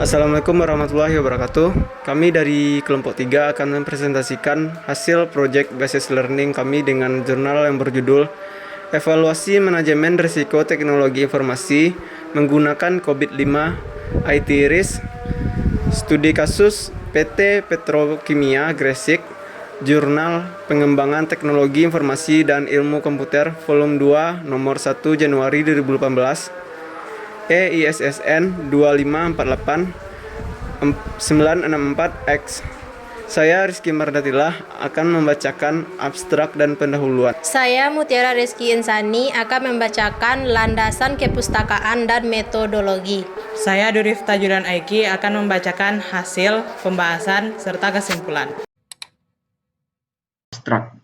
Assalamualaikum warahmatullahi wabarakatuh. Kami dari kelompok 3 akan mempresentasikan hasil project basis learning kami dengan jurnal yang berjudul Evaluasi Manajemen Risiko Teknologi Informasi menggunakan COVID-5 IT Risk, Studi Kasus PT Petrokimia Gresik, Jurnal Pengembangan Teknologi Informasi dan Ilmu Komputer Volume 2 nomor 1 Januari 2018, EISSN 2548964X. Saya Rizky Mardatilah akan membacakan abstrak dan pendahuluan. Saya Mutiara Rizky Insani akan membacakan landasan kepustakaan dan metodologi. Saya Durif Tajudan Aiki akan membacakan hasil pembahasan serta kesimpulan. Abstrak.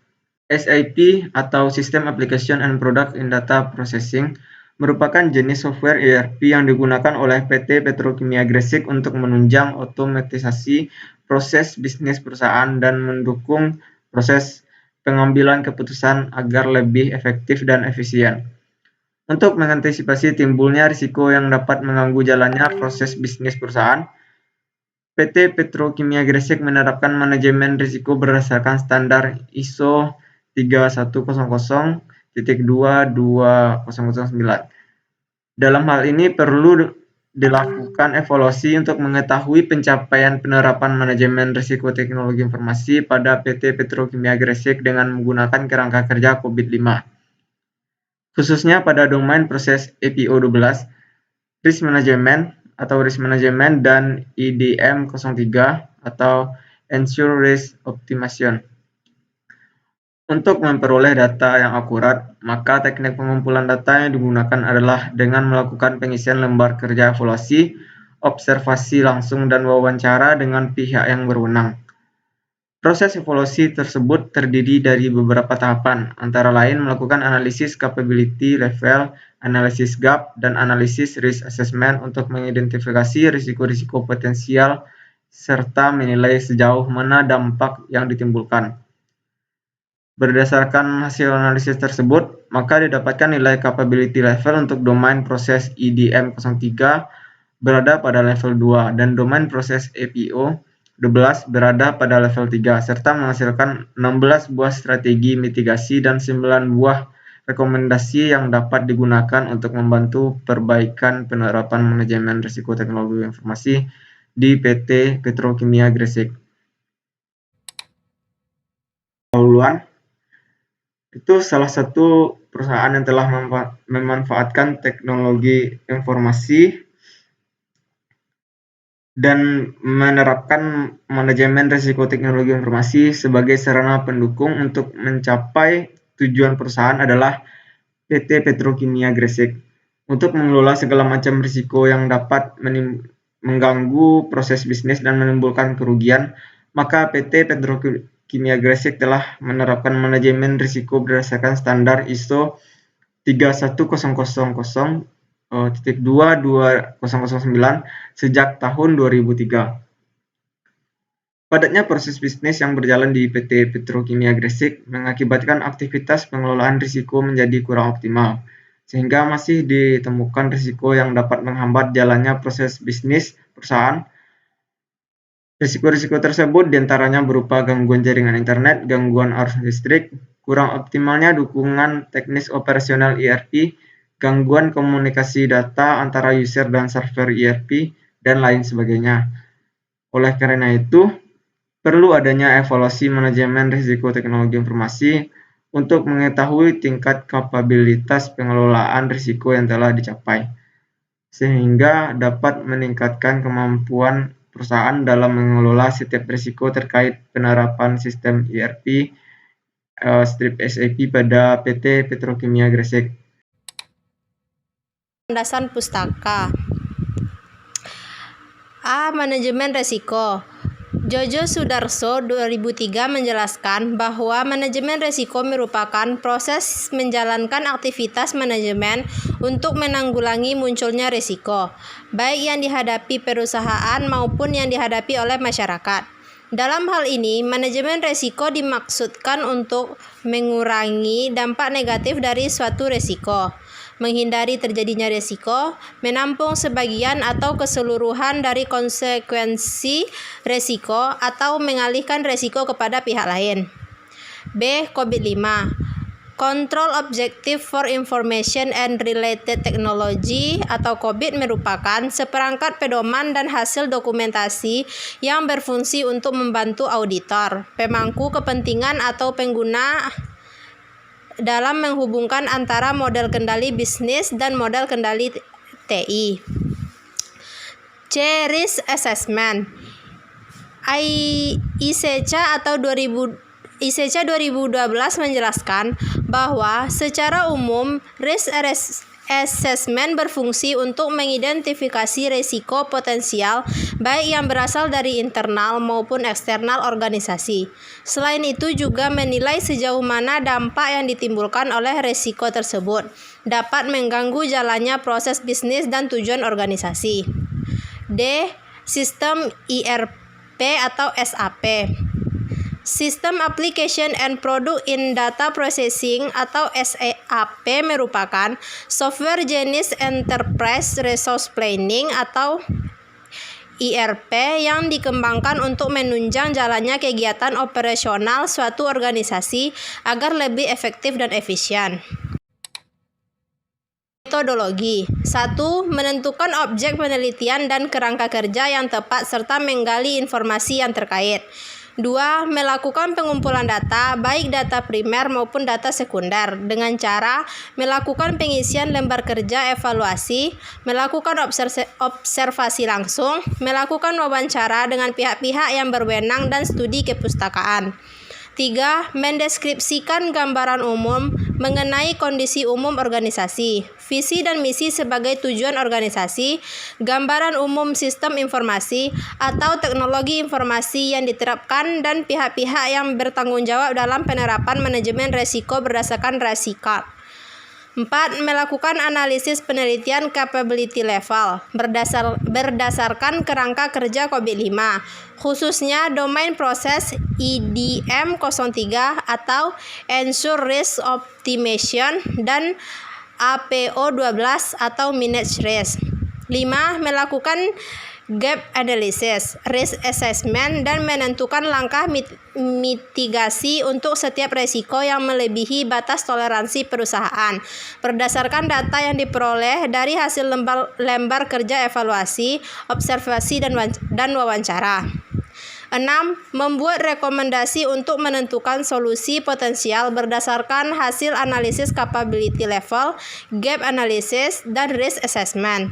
SAP atau System Application and Product in Data Processing merupakan jenis software ERP yang digunakan oleh PT Petrokimia Gresik untuk menunjang otomatisasi proses bisnis perusahaan dan mendukung proses pengambilan keputusan agar lebih efektif dan efisien. Untuk mengantisipasi timbulnya risiko yang dapat mengganggu jalannya proses bisnis perusahaan, PT Petrokimia Gresik menerapkan manajemen risiko berdasarkan standar ISO 3100-2-2009. Dalam hal ini perlu dilakukan evaluasi untuk mengetahui pencapaian penerapan manajemen risiko teknologi informasi pada PT Petrokimia Gresik dengan menggunakan kerangka kerja COVID-5. Khususnya pada domain proses EPO 12, Risk Management atau Risk Management dan IDM 03 atau Ensure Risk Optimization. Untuk memperoleh data yang akurat, maka teknik pengumpulan data yang digunakan adalah dengan melakukan pengisian lembar kerja evaluasi, observasi langsung, dan wawancara dengan pihak yang berwenang. Proses evaluasi tersebut terdiri dari beberapa tahapan, antara lain melakukan analisis capability level, analisis gap, dan analisis risk assessment untuk mengidentifikasi risiko-risiko potensial serta menilai sejauh mana dampak yang ditimbulkan. Berdasarkan hasil analisis tersebut, maka didapatkan nilai capability level untuk domain proses IDM 03 berada pada level 2 dan domain proses EPO 12 berada pada level 3 serta menghasilkan 16 buah strategi mitigasi dan 9 buah rekomendasi yang dapat digunakan untuk membantu perbaikan penerapan manajemen risiko teknologi informasi di PT Petrokimia Gresik. Pendahuluan. Itu salah satu perusahaan yang telah memanfaatkan teknologi informasi dan menerapkan manajemen risiko teknologi informasi sebagai sarana pendukung untuk mencapai tujuan perusahaan adalah PT Petrokimia Gresik. Untuk mengelola segala macam risiko yang dapat mengganggu proses bisnis dan menimbulkan kerugian, maka PT Petrokimia Gresik telah menerapkan manajemen risiko berdasarkan standar ISO 31000-2-2009 sejak tahun 2003. Padatnya proses bisnis yang berjalan di PT Petrokimia Gresik mengakibatkan aktivitas pengelolaan risiko menjadi kurang optimal, sehingga masih ditemukan risiko yang dapat menghambat jalannya proses bisnis perusahaan. Risiko-risiko tersebut diantaranya berupa gangguan jaringan internet, gangguan arus listrik, kurang optimalnya dukungan teknis operasional ERP, gangguan komunikasi data antara user dan server ERP, dan lain sebagainya. Oleh karena itu, perlu adanya evaluasi manajemen risiko teknologi informasi untuk mengetahui tingkat kapabilitas pengelolaan risiko yang telah dicapai, sehingga dapat meningkatkan kemampuan perusahaan dalam mengelola setiap risiko terkait penerapan sistem ERP SAP pada PT Petrokimia Gresik. Landasan pustaka. A. Manajemen risiko. Jojo Sudarso 2003 menjelaskan bahwa manajemen risiko merupakan proses menjalankan aktivitas manajemen untuk menanggulangi munculnya risiko, baik yang dihadapi perusahaan maupun yang dihadapi oleh masyarakat. Dalam hal ini, manajemen resiko dimaksudkan untuk mengurangi dampak negatif dari suatu resiko, menghindari terjadinya resiko, menampung sebagian atau keseluruhan dari konsekuensi resiko, atau mengalihkan resiko kepada pihak lain. B. COVID-5. Control Objective for Information and Related Technology atau COVID merupakan seperangkat pedoman dan hasil dokumentasi yang berfungsi untuk membantu auditor, pemangku kepentingan atau pengguna dalam menghubungkan antara model kendali bisnis dan model kendali TI. C. Risk Assessment. ICCA atau ICCA 2012 menjelaskan bahwa secara umum risk assessment berfungsi untuk mengidentifikasi risiko potensial baik yang berasal dari internal maupun eksternal organisasi. Selain itu juga menilai sejauh mana dampak yang ditimbulkan oleh risiko tersebut dapat mengganggu jalannya proses bisnis dan tujuan organisasi. D. Sistem ERP atau SAP. System Application and Product in Data Processing atau SAP merupakan software jenis Enterprise Resource Planning atau ERP yang dikembangkan untuk menunjang jalannya kegiatan operasional suatu organisasi agar lebih efektif dan efisien. Metodologi. 1. Menentukan objek penelitian dan kerangka kerja yang tepat serta menggali informasi yang terkait. 2. Melakukan pengumpulan data, baik data primer maupun data sekunder, dengan cara melakukan pengisian lembar kerja evaluasi, melakukan observasi langsung, melakukan wawancara dengan pihak-pihak yang berwenang dan studi kepustakaan. 3. Mendeskripsikan gambaran umum mengenai kondisi umum organisasi, visi dan misi sebagai tujuan organisasi, gambaran umum sistem informasi atau teknologi informasi yang diterapkan dan pihak-pihak yang bertanggung jawab dalam penerapan manajemen risiko berdasarkan RASICAD. 4. Melakukan analisis penelitian capability level berdasarkan kerangka kerja COVID-5, khususnya domain proses IDM 03 atau Ensure Risk Optimization dan APO 12 atau Manage Risk. 5. Melakukan gap analysis, risk assessment, dan menentukan langkah mitigasi untuk setiap risiko yang melebihi batas toleransi perusahaan berdasarkan data yang diperoleh dari hasil lembar kerja evaluasi, observasi, dan wawancara. 6. Membuat rekomendasi untuk menentukan solusi potensial berdasarkan hasil analisis capability level, gap analysis, dan risk assessment.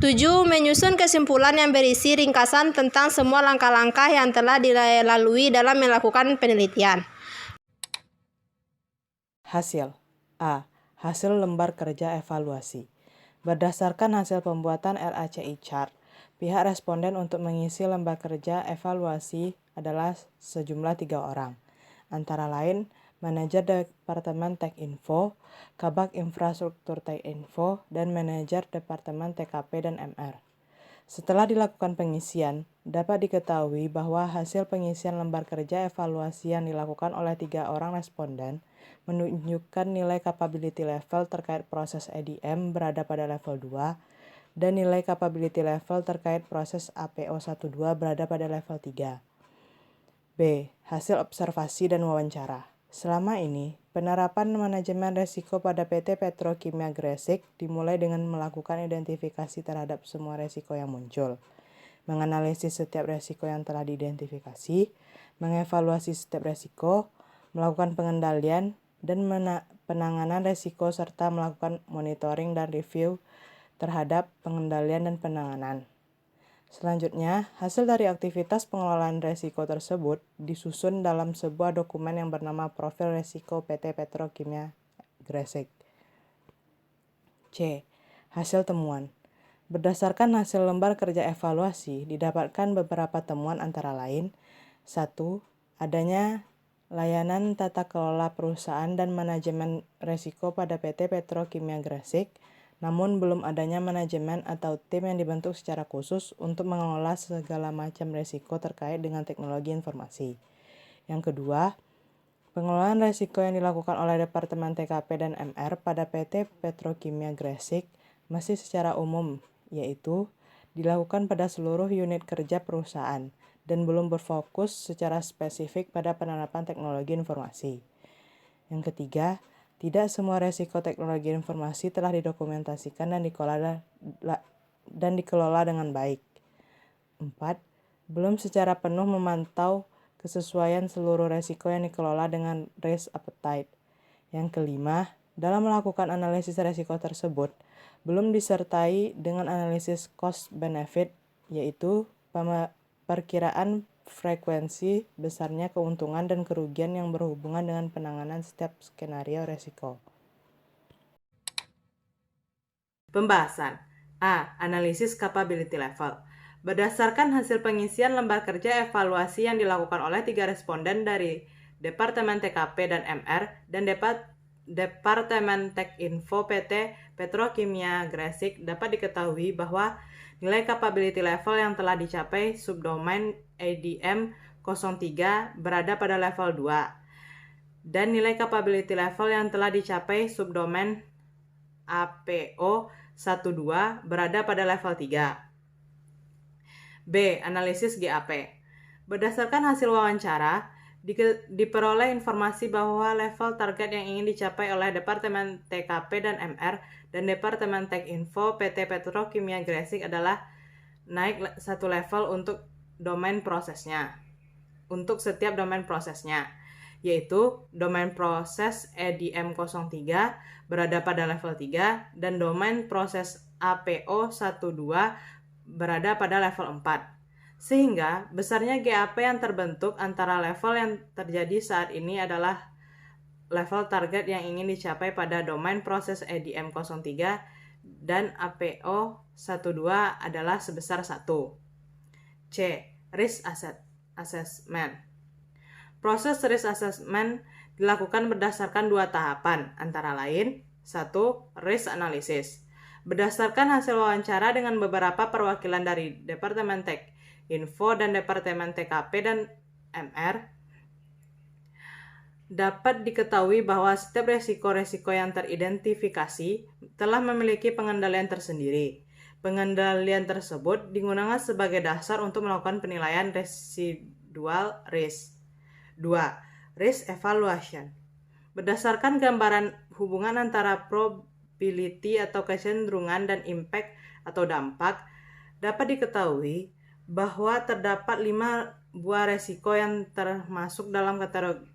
7. Menyusun kesimpulan yang berisi ringkasan tentang semua langkah-langkah yang telah dilalui dalam melakukan penelitian. Hasil. A. Hasil lembar kerja evaluasi. Berdasarkan hasil pembuatan RACI chart, pihak responden untuk mengisi lembar kerja evaluasi adalah sejumlah 3 orang, antara lain Manajer Departemen Tech Info, Kabak Infrastruktur Tech Info, dan Manajer Departemen TKP dan MR. Setelah dilakukan pengisian, dapat diketahui bahwa hasil pengisian lembar kerja evaluasi yang dilakukan oleh 3 orang responden menunjukkan nilai capability level terkait proses EDM berada pada level 2 dan nilai capability level terkait proses APO 12 berada pada level 3. B. Hasil observasi dan wawancara. Selama ini, penerapan manajemen risiko pada PT Petrokimia Gresik dimulai dengan melakukan identifikasi terhadap semua risiko yang muncul, menganalisis setiap risiko yang telah diidentifikasi, mengevaluasi setiap risiko, melakukan pengendalian dan penanganan risiko serta melakukan monitoring dan review terhadap pengendalian dan penanganan. Selanjutnya, hasil dari aktivitas pengelolaan risiko tersebut disusun dalam sebuah dokumen yang bernama Profil Risiko PT Petrokimia Gresik. C. Hasil temuan. Berdasarkan hasil lembar kerja evaluasi, didapatkan beberapa temuan antara lain: 1. Adanya layanan tata kelola perusahaan dan manajemen risiko pada PT Petrokimia Gresik namun belum adanya manajemen atau tim yang dibentuk secara khusus untuk mengelola segala macam risiko terkait dengan teknologi informasi. Yang kedua, pengelolaan risiko yang dilakukan oleh Departemen TKP dan MR pada PT Petrokimia Gresik masih secara umum, yaitu dilakukan pada seluruh unit kerja perusahaan dan belum berfokus secara spesifik pada penerapan teknologi informasi. Yang ketiga, tidak semua risiko teknologi informasi telah didokumentasikan dan dikelola dengan baik. 4. Belum secara penuh memantau kesesuaian seluruh risiko yang dikelola dengan risk appetite. Yang kelima, dalam melakukan analisis risiko tersebut, belum disertai dengan analisis cost benefit, yaitu perkiraan frekuensi besarnya keuntungan dan kerugian yang berhubungan dengan penanganan setiap skenario risiko. Pembahasan A. Analisis capability level. Berdasarkan hasil pengisian lembar kerja evaluasi yang dilakukan oleh 3 responden dari Departemen TKP dan MR dan Departemen Tekinfo PT Petrokimia Gresik, dapat diketahui bahwa nilai capability level yang telah dicapai subdomain ADM 03 berada pada level 2 dan nilai capability level yang telah dicapai subdomain APO 12 berada pada level 3. B. Analisis GAP. Berdasarkan hasil wawancara, diperoleh informasi bahwa level target yang ingin dicapai oleh Departemen TKP dan MR dan Departemen Tekinfo PT Petrokimia Gresik adalah naik satu level untuk setiap domain prosesnya, yaitu domain proses EDM 03 berada pada level 3 dan domain proses APO 12 berada pada level 4. Sehingga besarnya GAP yang terbentuk antara level yang terjadi saat ini adalah level target yang ingin dicapai pada domain proses EDM 03 dan APO 12 adalah sebesar 1. C. Risk Assessment. Proses risk assessment dilakukan berdasarkan 2 tahapan, antara lain 1. Risk analysis. Berdasarkan hasil wawancara dengan beberapa perwakilan dari Departemen Tekinfo dan Departemen TKP dan MR, dapat diketahui bahwa setiap resiko-resiko yang teridentifikasi telah memiliki pengendalian tersendiri. Pengendalian tersebut digunakan sebagai dasar untuk melakukan penilaian residual risk. 2. Risk evaluation. Berdasarkan gambaran hubungan antara probability atau kecenderungan dan impact atau dampak, dapat diketahui bahwa terdapat 5 buah resiko yang termasuk dalam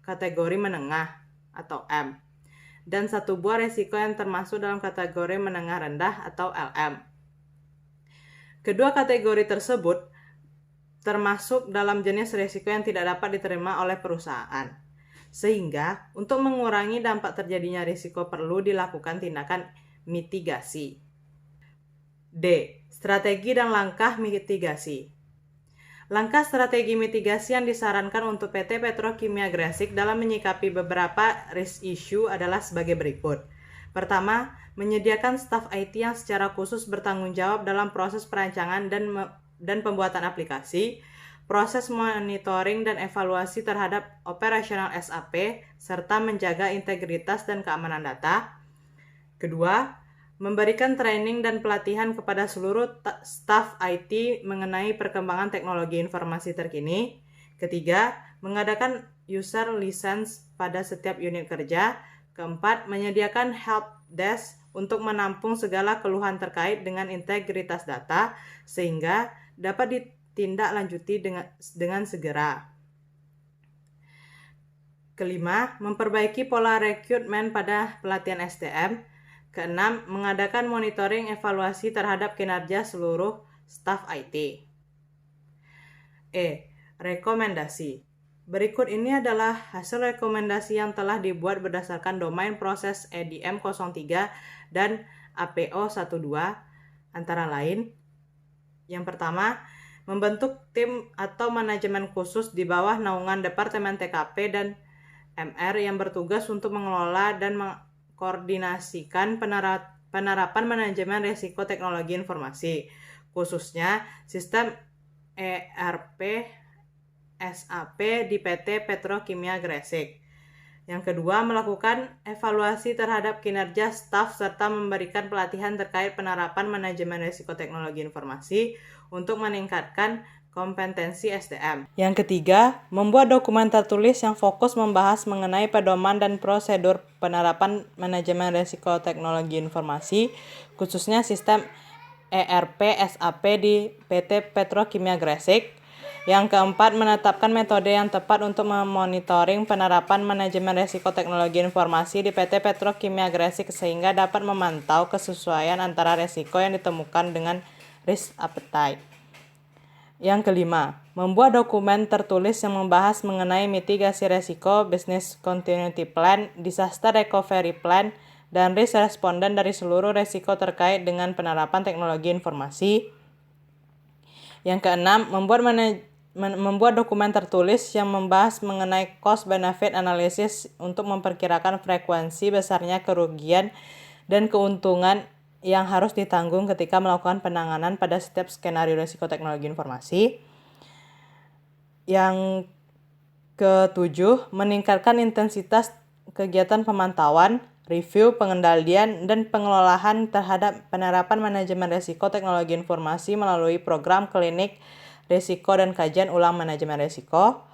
kategori menengah atau M dan 1 buah resiko yang termasuk dalam kategori menengah rendah atau LM. Kedua kategori tersebut termasuk dalam jenis risiko yang tidak dapat diterima oleh perusahaan. Sehingga, untuk mengurangi dampak terjadinya risiko perlu dilakukan tindakan mitigasi. D. Strategi dan langkah mitigasi. Langkah strategi mitigasi yang disarankan untuk PT Petrokimia Gresik dalam menyikapi beberapa risk issue adalah sebagai berikut. Pertama, menyediakan staf IT yang secara khusus bertanggung jawab dalam proses perancangan dan pembuatan aplikasi, proses monitoring dan evaluasi terhadap operasional SAP, serta menjaga integritas dan keamanan data. Kedua, memberikan training dan pelatihan kepada seluruh staf IT mengenai perkembangan teknologi informasi terkini. Ketiga, mengadakan user license pada setiap unit kerja. Keempat, menyediakan help desk untuk menampung segala keluhan terkait dengan integritas data sehingga dapat ditindaklanjuti dengan segera. Kelima, memperbaiki pola rekrutmen pada pelatihan SDM. Keenam, mengadakan monitoring evaluasi terhadap kinerja seluruh staf IT. E. Rekomendasi. Berikut ini adalah hasil rekomendasi yang telah dibuat berdasarkan domain proses EDM 03 dan APO 12, antara lain. Yang pertama, membentuk tim atau manajemen khusus di bawah naungan Departemen TKP dan MR yang bertugas untuk mengelola dan mengkoordinasikan penerapan manajemen risiko teknologi informasi, khususnya sistem ERP SAP di PT Petrokimia Gresik. Yang kedua, melakukan evaluasi terhadap kinerja staf serta memberikan pelatihan terkait penerapan manajemen risiko teknologi informasi untuk meningkatkan kompetensi SDM. Yang ketiga, membuat dokumen tertulis yang fokus membahas mengenai pedoman dan prosedur penerapan manajemen risiko teknologi informasi, khususnya sistem ERP SAP di PT Petrokimia Gresik. Yang keempat, menetapkan metode yang tepat untuk memonitoring penerapan manajemen risiko teknologi informasi di PT Petrokimia Gresik sehingga dapat memantau kesesuaian antara risiko yang ditemukan dengan risk appetite. Yang kelima, membuat dokumen tertulis yang membahas mengenai mitigasi risiko, business continuity plan, disaster recovery plan, dan risk responden dari seluruh risiko terkait dengan penerapan teknologi informasi. Yang keenam, membuat dokumen tertulis yang membahas mengenai cost benefit analysis untuk memperkirakan frekuensi besarnya kerugian dan keuntungan yang harus ditanggung ketika melakukan penanganan pada setiap skenario risiko teknologi informasi. Yang ketujuh, meningkatkan intensitas kegiatan pemantauan, review, pengendalian, dan pengelolaan terhadap penerapan manajemen risiko teknologi informasi melalui program klinik risiko dan kajian ulang manajemen risiko.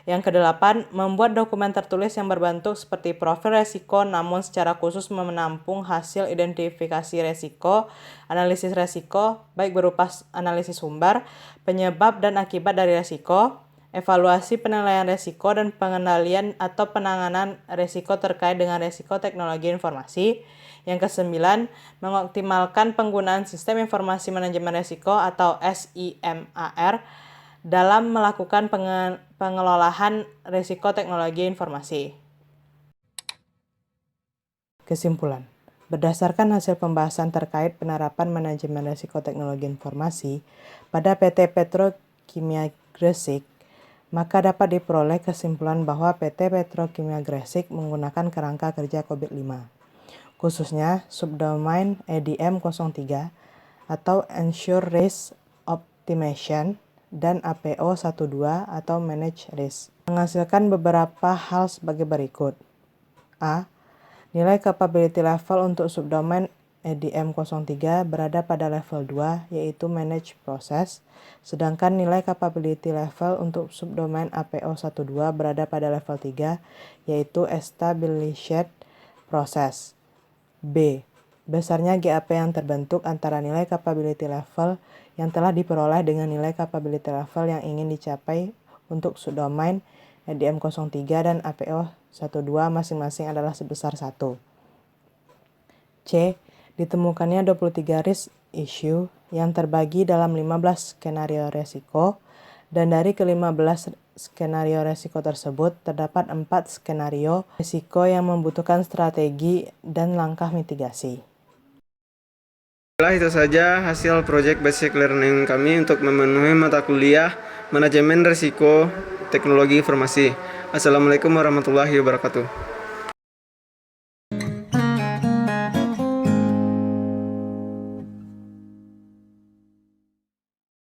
Yang kedelapan, membuat dokumen tertulis yang berbentuk seperti profil risiko namun secara khusus menampung hasil identifikasi risiko, analisis risiko, baik berupa analisis sumber, penyebab dan akibat dari risiko, evaluasi penilaian risiko dan pengendalian atau penanganan risiko terkait dengan risiko teknologi informasi. Yang kesembilan, mengoptimalkan penggunaan sistem informasi manajemen risiko atau SIMAR dalam melakukan pengelolaan risiko teknologi informasi. Kesimpulan. Berdasarkan hasil pembahasan terkait penerapan manajemen risiko teknologi informasi pada PT Petrokimia Gresik, maka dapat diperoleh kesimpulan bahwa PT Petrokimia Gresik menggunakan kerangka kerja COVID-5, khususnya subdomain EDM 03 atau Ensure Risk Optimization dan APO 12 atau Manage Risk, menghasilkan beberapa hal sebagai berikut. A. Nilai capability level untuk subdomain EDM 03 berada pada level 2, yaitu Manage Process, sedangkan nilai capability level untuk subdomain APO 12 berada pada level 3, yaitu Established Process. B. Besarnya GAP yang terbentuk antara nilai capability level yang telah diperoleh dengan nilai capability level yang ingin dicapai untuk subdomain EDM 03 dan APO 12 masing-masing adalah sebesar 1. C. Ditemukannya 23 risk issue yang terbagi dalam 15 skenario risiko, dan dari ke-15 skenario risiko tersebut terdapat 4 skenario risiko yang membutuhkan strategi dan langkah mitigasi. Itu saja hasil project basic learning kami untuk memenuhi mata kuliah manajemen risiko teknologi informasi. Assalamualaikum warahmatullahi wabarakatuh.